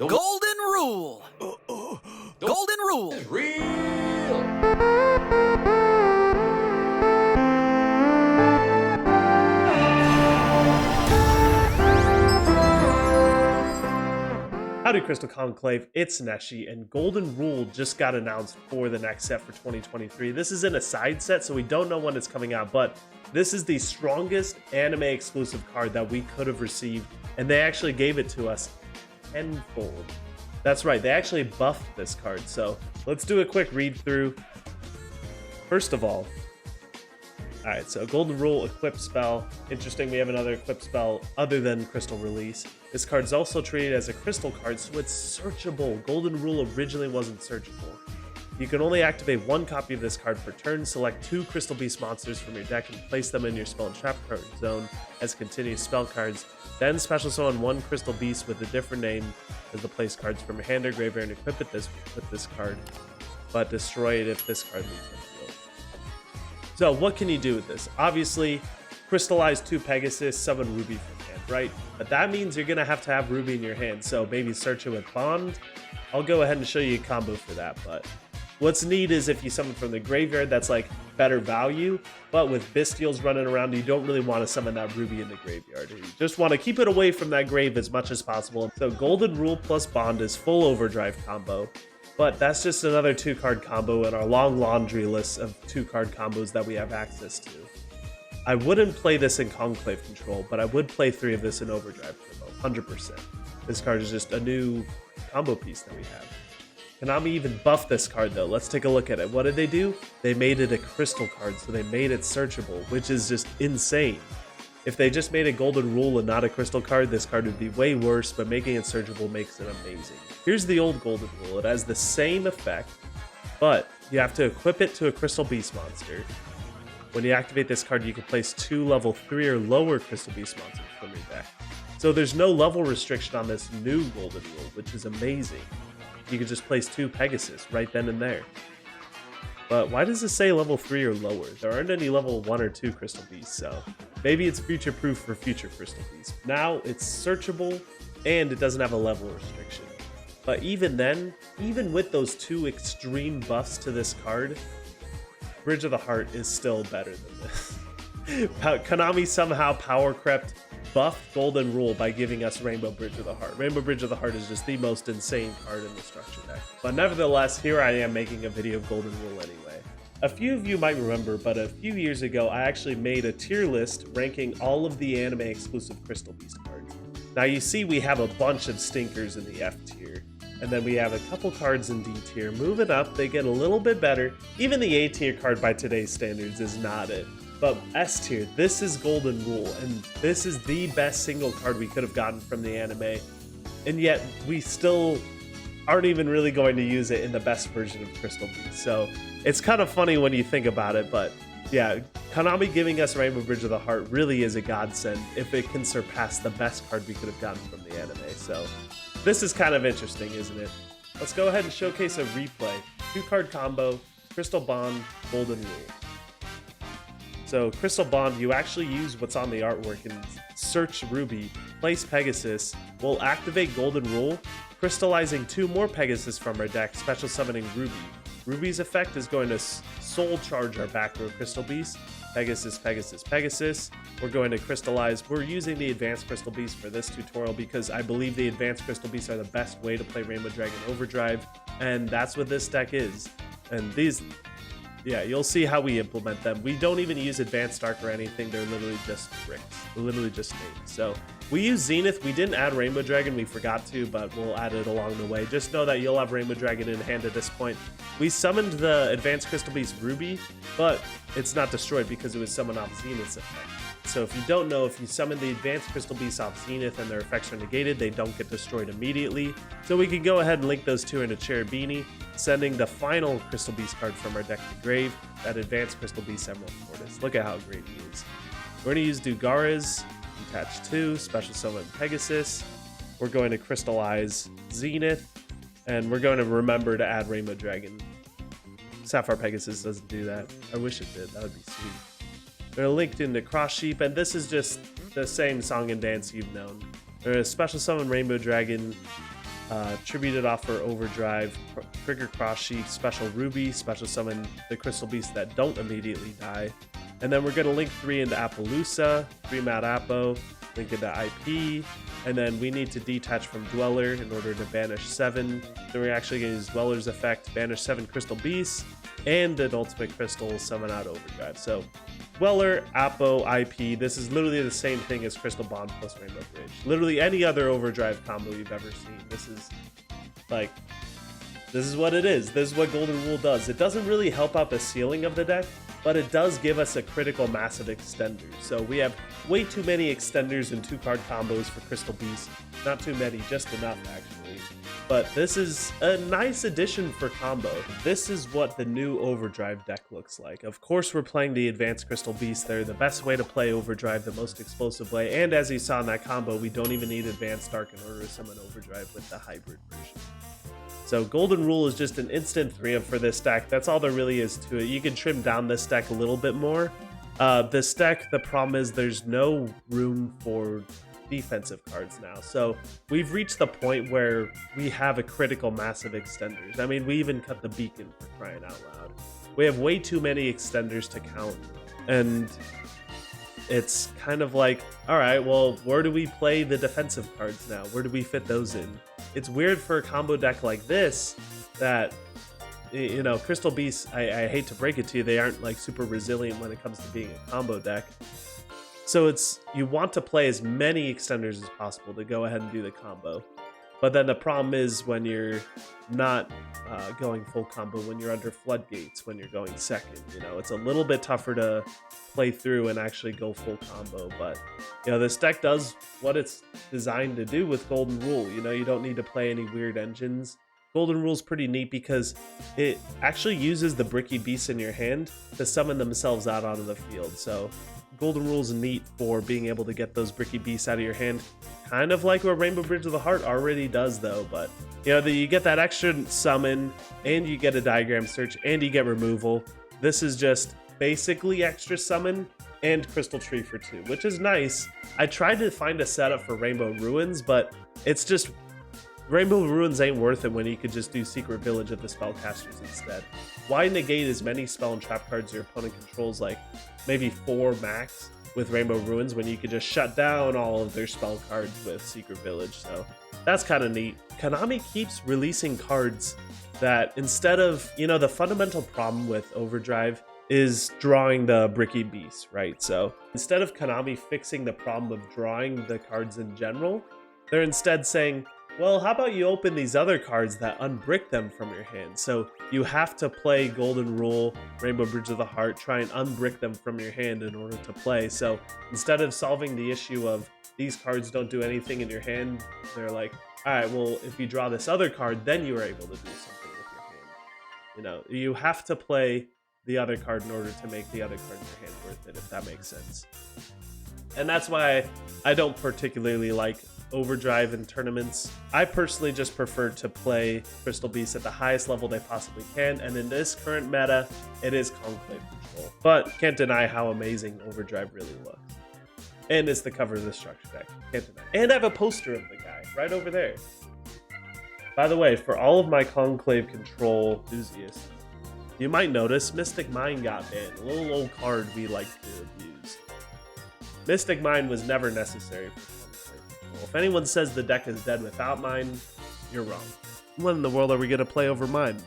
Golden Rule! Golden Rule! Real! Howdy Crystal Conclave, it's NESHY, and Golden Rule just got announced for the next set for 2023. This is in a side set, so we don't know when it's coming out, but this is the strongest anime exclusive card that we could have received, and they actually gave it to us tenfold. That's right, they actually buffed this card, so let's do a quick read through. First of all, alright, so Golden Rule, Equip Spell. Interesting, we have another Equip Spell other than Crystal Release. This card's also treated as a crystal card, so it's searchable. Golden Rule originally wasn't searchable. You can only activate one copy of this card per turn, select 2 Crystal Beast monsters from your deck and place them in your spell and trap card zone as continuous spell cards. Then special summon 1 Crystal Beast with a different name as the place cards from your hand or graveyard and equip it with this card, but destroy it if this card leaves the field. So what can you do with this? Obviously, crystallize 2 Pegasus, summon Ruby from hand, right? But that means you're going to have Ruby in your hand, so maybe search it with Bond. I'll go ahead and show you a combo for that, but what's neat is if you summon from the graveyard, that's like better value, but with Bestials running around, you don't really want to summon that Ruby in the graveyard. You just want to keep it away from that grave as much as possible. So Golden Rule plus Bond is full overdrive combo, but that's just another 2-card combo in our long laundry list of 2-card combos that we have access to. I wouldn't play this in Conclave control, but I would play 3 of this in overdrive combo, 100%. This card is just a new combo piece that we have. Konami even buffed this card though. Let's take a look at it. What did they do? They made it a crystal card, so they made it searchable, which is just insane. If they just made a Golden Rule and not a crystal card, this card would be way worse, but making it searchable makes it amazing. Here's the old Golden Rule. It has the same effect, but you have to equip it to a Crystal Beast monster. When you activate this card, you can place 2 level 3 or lower Crystal Beast monsters from your deck. So there's no level restriction on this new Golden Rule, which is amazing. You could just place 2 Pegasus right then and there. But why does it say level 3 or lower? There aren't any level 1 or 2 Crystal Beasts, so maybe it's future-proof for future Crystal Beasts. Now it's searchable, and it doesn't have a level restriction. But even then, even with those 2 extreme buffs to this card, Bridge of the Heart is still better than this. Konami somehow power crept buffed Golden Rule by giving us Rainbow Bridge of the Heart. Rainbow Bridge of the Heart is just the most insane card in the structure deck. But nevertheless, here I am making a video of Golden Rule anyway. A few of you might remember, but a few years ago, I actually made a tier list ranking all of the anime exclusive Crystal Beast cards. Now you see we have a bunch of stinkers in the F tier, and then we have a couple cards in D tier. Moving up, they get a little bit better. Even the A tier card by today's standards is not it. But S tier, this is Golden Rule, and this is the best single card we could have gotten from the anime, and yet we still aren't even really going to use it in the best version of Crystal Beast. So it's kind of funny when you think about it, but yeah, Konami giving us Rainbow Bridge of the Heart really is a godsend if it can surpass the best card we could have gotten from the anime. So this is kind of interesting, isn't it? Let's go ahead and showcase a replay. 2-card combo, Crystal Bond, Golden Rule. So Crystal Bond, you actually use what's on the artwork and search Ruby, place Pegasus, we'll activate Golden Rule, crystallizing 2 more Pegasus from our deck, special summoning Ruby. Ruby's effect is going to soul charge our back row Crystal Beast, Pegasus, Pegasus, Pegasus. We're going to crystallize. We're using the Advanced Crystal Beast for this tutorial because I believe the Advanced Crystal Beasts are the best way to play Rainbow Dragon Overdrive, and that's what this deck is. And these, yeah, you'll see how we implement them. We don't even use Advanced Arc or anything. They're literally just bricks. They're literally just names. So we use Zenith. We didn't add Rainbow Dragon. We forgot to, but we'll add it along the way. Just know that you'll have Rainbow Dragon in hand at this point. We summoned the Advanced Crystal Beast Ruby, but it's not destroyed because it was summoned off Zenith's effect. So if you don't know, if you summon the Advanced Crystal Beasts off Zenith and their effects are negated, they don't get destroyed immediately. So we can go ahead and link those 2 into Cherubini, sending the final Crystal Beast card from our deck to grave, that Advanced Crystal Beast Emerald Tortoise. Look at how great he is. We're going to use Dugaras, attach 2, special summon Pegasus. We're going to crystallize Zenith, and we're going to remember to add Rainbow Dragon. Sapphire Pegasus doesn't do that. I wish it did. That would be sweet. They're linked into Cross Sheep, and this is just the same song and dance you've known. There's a special summon Rainbow Dragon, Tributed Offer, Overdrive, Trigger Cross Sheet, Special Ruby, Special Summon the Crystal Beasts that don't immediately die. And then we're going to link 3 into Appaloosa, 3 Mad Appo, link into IP, and then we need to detach from Dweller in order to banish 7. Then we're actually going to use Dweller's effect, banish 7 Crystal Beasts, and an Ultimate Crystal, summon out Overdrive. So Dweller, Appo, IP, this is literally the same thing as Crystal Bond plus Rainbow Bridge. Literally any other Overdrive combo you've ever seen. This is like, this is what it is. This is what Golden Rule does. It doesn't really help out the ceiling of the deck, but it does give us a critical massive extender. So we have way too many extenders and 2-card combos for Crystal Beast. Not too many, just enough actually. But this is a nice addition for combo. This is what the new Overdrive deck looks like. Of course, we're playing the Advanced Crystal Beast. They're the best way to play Overdrive, the most explosive way. And as you saw in that combo, we don't even need Advanced Dark in order to summon Overdrive with the hybrid version. So Golden Rule is just an instant 3-up for this deck. That's all there really is to it. You can trim down this deck a little bit more. This deck, the problem is there's no room for defensive cards now. So we've reached the point where we have a critical massive extenders. I mean, we even cut the beacon for crying out loud. We have way too many extenders to count. And it's kind of like, all right, well, where do we play the defensive cards now? Where do we fit those in? It's weird for a combo deck like this that, you know, Crystal Beasts, I hate to break it to you, they aren't like super resilient when it comes to being a combo deck. So it's, you want to play as many extenders as possible to go ahead and do the combo. But then the problem is when you're not going full combo, when you're under floodgates, when you're going second, you know, it's a little bit tougher to play through and actually go full combo. But, you know, this deck does what it's designed to do with Golden Rule. You know, you don't need to play any weird engines. Golden Rule's pretty neat because it actually uses the Bricky Beasts in your hand to summon themselves out onto the field. So Golden Rule's neat for being able to get those Bricky Beasts out of your hand. Kind of like what Rainbow Bridge of the Heart already does though, but you know, you get that extra summon and you get a diagram search and you get removal. This is just basically extra summon and Crystal Tree for 2, which is nice. I tried to find a setup for Rainbow Ruins, but it's just, Rainbow Ruins ain't worth it when you could just do Secret Village of the Spellcasters instead. Why negate as many spell and trap cards your opponent controls, like maybe 4 max with Rainbow Ruins, when you could just shut down all of their spell cards with Secret Village? So that's kind of neat. Konami keeps releasing cards that instead of, you know, the fundamental problem with Overdrive is drawing the Bricky Beast, right? So instead of Konami fixing the problem of drawing the cards in general, they're instead saying, well, how about you open these other cards that unbrick them from your hand? So you have to play Golden Rule, Rainbow Bridge of the Heart, try and unbrick them from your hand in order to play. So instead of solving the issue of these cards don't do anything in your hand, they're like, all right, well, if you draw this other card, then you are able to do something with your hand. You know, you have to play the other card in order to make the other card in your hand worth it, if that makes sense. And that's why I don't particularly like Overdrive in tournaments. I personally just prefer to play Crystal Beasts at the highest level they possibly can, and in this current meta, it is Conclave control. But can't deny how amazing Overdrive really looks. And it's the cover of the structure deck. Can't deny. And I have a poster of the guy right over there. By the way, for all of my Conclave control enthusiasts, you might notice Mystic Mine got banned. A little old card we like to abuse. Mystic Mine was never necessary for Conclave control. If anyone says the deck is dead without Mine, you're wrong. What in the world are we going to play over Mine?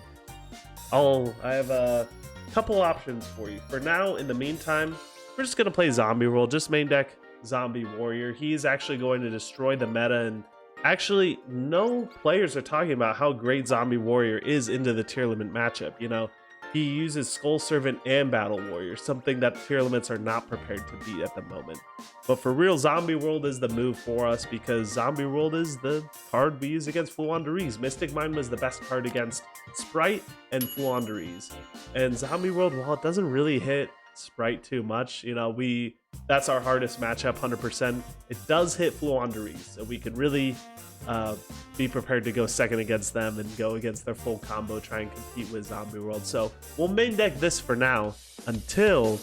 I have a couple options for you. For now, in the meantime, we're just going to play Zombie Roll, just main deck Zombie Warrior. He's actually going to destroy the meta, and actually no players are talking about how great Zombie Warrior is into the tier limit matchup. You know, he uses Skull Servant and Battle Warrior, something that tier limits are not prepared to beat at the moment. But for real, Zombie World is the move for us, because Zombie World is the card we use against Fluandereeze. Mystic Mine was the best card against Sprite and Fluandereeze. And Zombie World, while it doesn't really hit Sprite too much, you know, that's our hardest matchup, 100%. It does hit Fluandereeze, so we could really be prepared to go second against them and go against their full combo, try and compete with Zombie World. So we'll main deck this for now until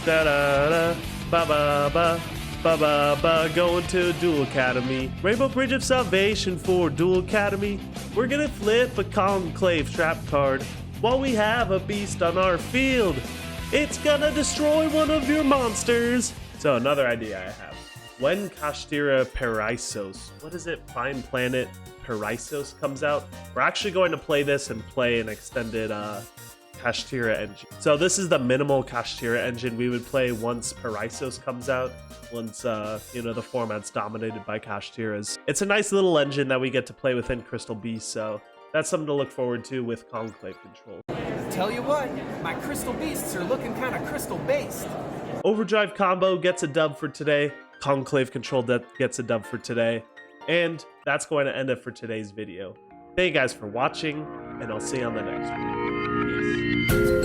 da da da ba ba ba Ba-ba-ba, going to Duel Academy. Rainbow Bridge of Salvation for Duel Academy. We're gonna flip a Conclave trap card while we have a beast on our field. It's gonna destroy one of your monsters. So another idea I have. When Kashtira Perissos, what is it? Fine Planet Perissos comes out, we're actually going to play this and play an extended Kashtira engine. So this is the minimal Kashtira engine we would play once Perissos comes out, once you know, the format's dominated by Kashtiras. It's a nice little engine that we get to play within Crystal Beast, so that's something to look forward to with Conclave control. Tell you what, my crystal beasts are looking kind of crystal based. Overdrive combo gets a dub for today. Conclave control gets a dub for today. And that's going to end it for today's video. Thank you guys for watching, and I'll see you on the next one. Peace.